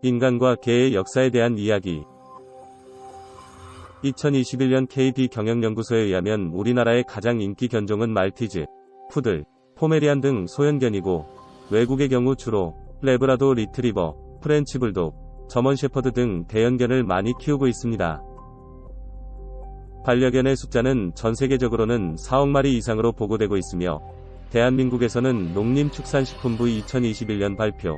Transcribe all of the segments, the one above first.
인간과 개의 역사에 대한 이야기. 2021년 KB 경영연구소에 의하면 우리나라의 가장 인기 견종은 말티즈, 푸들, 포메리안 등 소형견이고 외국의 경우 주로 레브라도 리트리버, 프렌치 불독, 저먼 셰퍼드 등 대형견을 많이 키우고 있습니다. 반려견의 숫자는 전 세계적으로는 4억 마리 이상으로 보고되고 있으며 대한민국에서는 농림축산식품부 2021년 발표,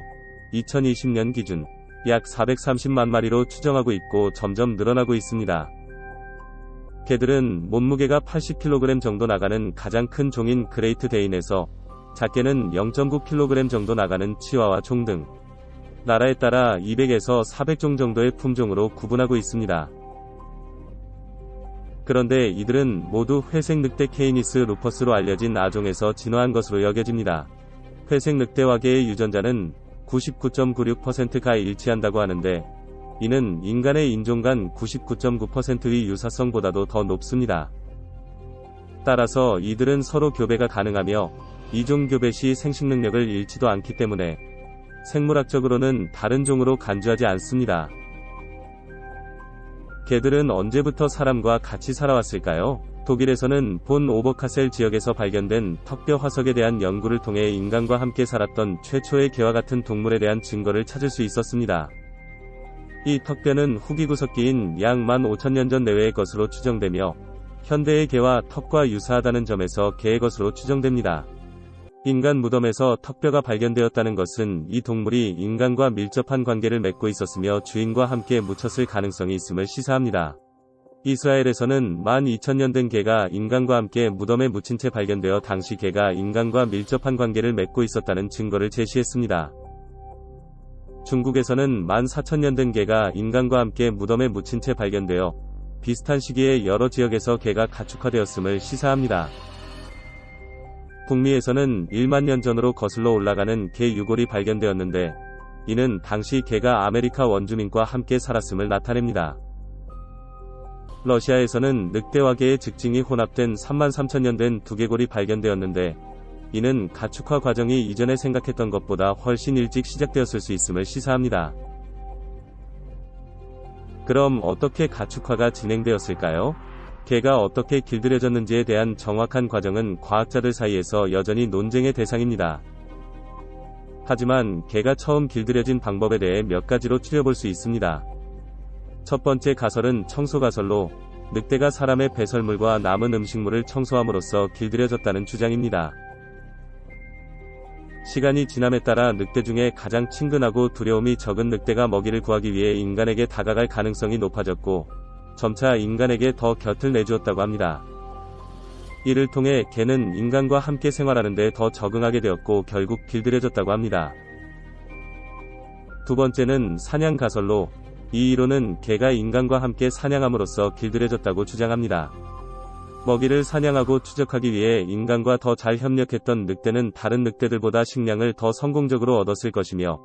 2020년 기준 약 430만 마리로 추정하고 있고 점점 늘어나고 있습니다. 개들은 몸무게가 80kg 정도 나가는 가장 큰 종인 그레이트 데인에서 작게는 0.9kg 정도 나가는 치와와 종 등 나라에 따라 200에서 400종 정도의 품종으로 구분하고 있습니다. 그런데 이들은 모두 회색 늑대 케이니스 루퍼스로 알려진 아종에서 진화한 것으로 여겨집니다. 회색 늑대와개의 유전자는 99.96%가 일치한다고 하는데 이는 인간의 인종 간 99.9%의 유사성보다도 더 높습니다. 따라서 이들은 서로 교배가 가능하며 이종 교배 시 생식 능력을 잃지도 않기 때문에 생물학적으로는 다른 종으로 간주하지 않습니다. 개들은 언제부터 사람과 같이 살아왔을까요? 독일에서는 본 오버카셀 지역에서 발견된 턱뼈 화석에 대한 연구를 통해 인간과 함께 살았던 최초의 개와 같은 동물에 대한 증거를 찾을 수 있었습니다. 이 턱뼈는 후기 구석기인 약 15,000년 전 내외의 것으로 추정되며 현대의 개와 턱과 유사하다는 점에서 개의 것으로 추정됩니다. 인간 무덤에서 턱뼈가 발견되었다는 것은 이 동물이 인간과 밀접한 관계를 맺고 있었으며 주인과 함께 묻혔을 가능성이 있음을 시사합니다. 이스라엘에서는 12,000년 된 개가 인간과 함께 무덤에 묻힌 채 발견되어 당시 개가 인간과 밀접한 관계를 맺고 있었다는 증거를 제시했습니다. 중국에서는 14,000년 된 개가 인간과 함께 무덤에 묻힌 채 발견되어 비슷한 시기에 여러 지역에서 개가 가축화되었음을 시사합니다. 북미에서는 1만 년 전으로 거슬러 올라가는 개 유골이 발견되었는데 이는 당시 개가 아메리카 원주민과 함께 살았음을 나타냅니다. 러시아에서는 늑대와 개의 직증이 혼합된 33,000년 된 두개골이 발견되었는데 이는 가축화 과정이 이전에 생각했던 것보다 훨씬 일찍 시작되었을 수 있음을 시사합니다. 그럼 어떻게 가축화가 진행되었을까요? 개가 어떻게 길들여졌는지에 대한 정확한 과정은 과학자들 사이에서 여전히 논쟁의 대상입니다. 하지만 개가 처음 길들여진 방법에 대해 몇 가지로 추려볼 수 있습니다. 첫 번째 가설은 청소가설로 늑대가 사람의 배설물과 남은 음식물을 청소함으로써 길들여졌다는 주장입니다. 시간이 지남에 따라 늑대 중에 가장 친근하고 두려움이 적은 늑대가 먹이를 구하기 위해 인간에게 다가갈 가능성이 높아졌고 점차 인간에게 더 곁을 내주었다고 합니다. 이를 통해 개는 인간과 함께 생활하는 데 더 적응하게 되었고 결국 길들여졌다고 합니다. 두 번째는 사냥 가설로 이 이론은 개가 인간과 함께 사냥함으로써 길들여졌다고 주장합니다. 먹이를 사냥하고 추적하기 위해 인간과 더 잘 협력했던 늑대는 다른 늑대들보다 식량을 더 성공적으로 얻었을 것이며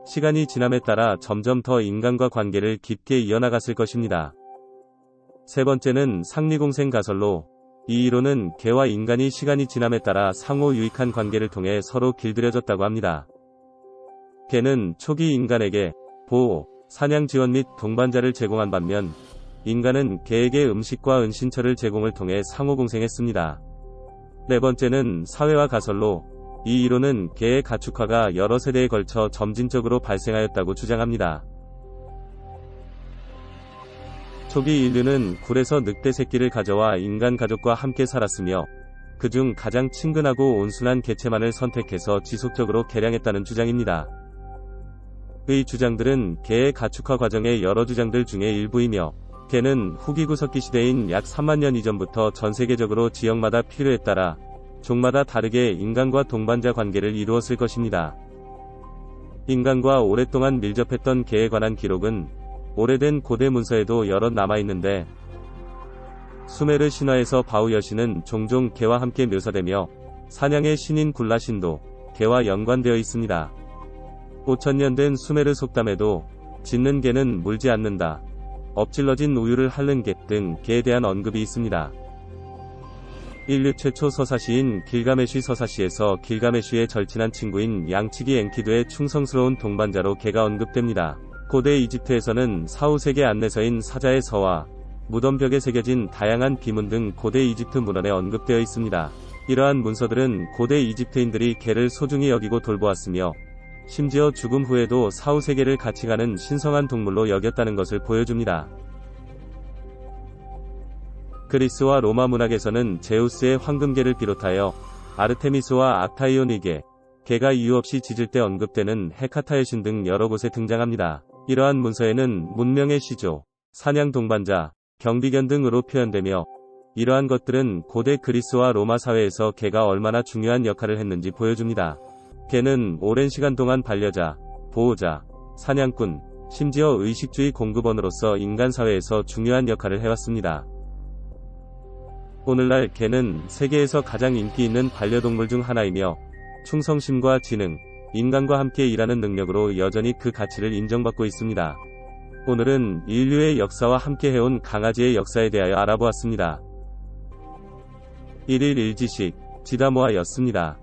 시간이 지남에 따라 점점 더 인간과 관계를 깊게 이어나갔을 것입니다. 세 번째는 상리공생 가설로 이 이론은 개와 인간이 시간이 지남에 따라 상호 유익한 관계를 통해 서로 길들여졌다고 합니다. 개는 초기 인간에게 보호, 사냥 지원 및 동반자를 제공한 반면 인간은 개에게 음식과 은신처를 제공을 통해 상호공생했습니다. 네 번째는 사회화 가설로 이 이론은 개의 가축화가 여러 세대에 걸쳐 점진적으로 발생하였다고 주장합니다. 초기 인류는 굴에서 늑대 새끼를 가져와 인간 가족과 함께 살았으며 그중 가장 친근하고 온순한 개체만을 선택해서 지속적으로 개량했다는 주장입니다. 이 주장들은 개의 가축화 과정의 여러 주장들 중의 일부이며 개는 후기 구석기 시대인 약 3만 년 이전부터 전 세계적으로 지역마다 필요에 따라 종마다 다르게 인간과 동반자 관계를 이루었을 것입니다. 인간과 오랫동안 밀접했던 개에 관한 기록은 오래된 고대 문서에도 여럿 남아있는데 수메르 신화에서 바우 여신은 종종 개와 함께 묘사되며 사냥의 신인 굴라 신도 개와 연관되어 있습니다. 5,000년 된 수메르 속담에도 짖는 개는 물지 않는다, 엎질러진 우유를 핥는 개 등 개에 대한 언급이 있습니다. 인류 최초 서사시인 길가메쉬 서사시에서 길가메쉬의 절친한 친구인 양치기 엔키두의 충성스러운 동반자로 개가 언급됩니다. 고대 이집트에서는 사후세계 안내서인 사자의 서와 무덤벽에 새겨진 다양한 비문 등 고대 이집트 문헌에 언급되어 있습니다. 이러한 문서들은 고대 이집트인들이 개를 소중히 여기고 돌보았으며 심지어 죽음 후에도 사후세계를 같이 가는 신성한 동물로 여겼다는 것을 보여줍니다. 그리스와 로마 문학에서는 제우스의 황금개를 비롯하여 아르테미스와 악타이오니게, 개가 이유 없이 짖을 때 언급되는 헤카타의 신 등 여러 곳에 등장합니다. 이러한 문서에는 문명의 시조, 사냥 동반자, 경비견 등으로 표현되며 이러한 것들은 고대 그리스와 로마 사회에서 개가 얼마나 중요한 역할을 했는지 보여줍니다. 개는 오랜 시간 동안 반려자, 보호자, 사냥꾼, 심지어 의식주의 공급원으로서 인간 사회에서 중요한 역할을 해왔습니다. 오늘날 개는 세계에서 가장 인기 있는 반려동물 중 하나이며 충성심과 지능, 인간과 함께 일하는 능력으로 여전히 그 가치를 인정받고 있습니다. 오늘은 인류의 역사와 함께 해온 강아지의 역사에 대하여 알아보았습니다. 1일 1지식 지다모아였습니다.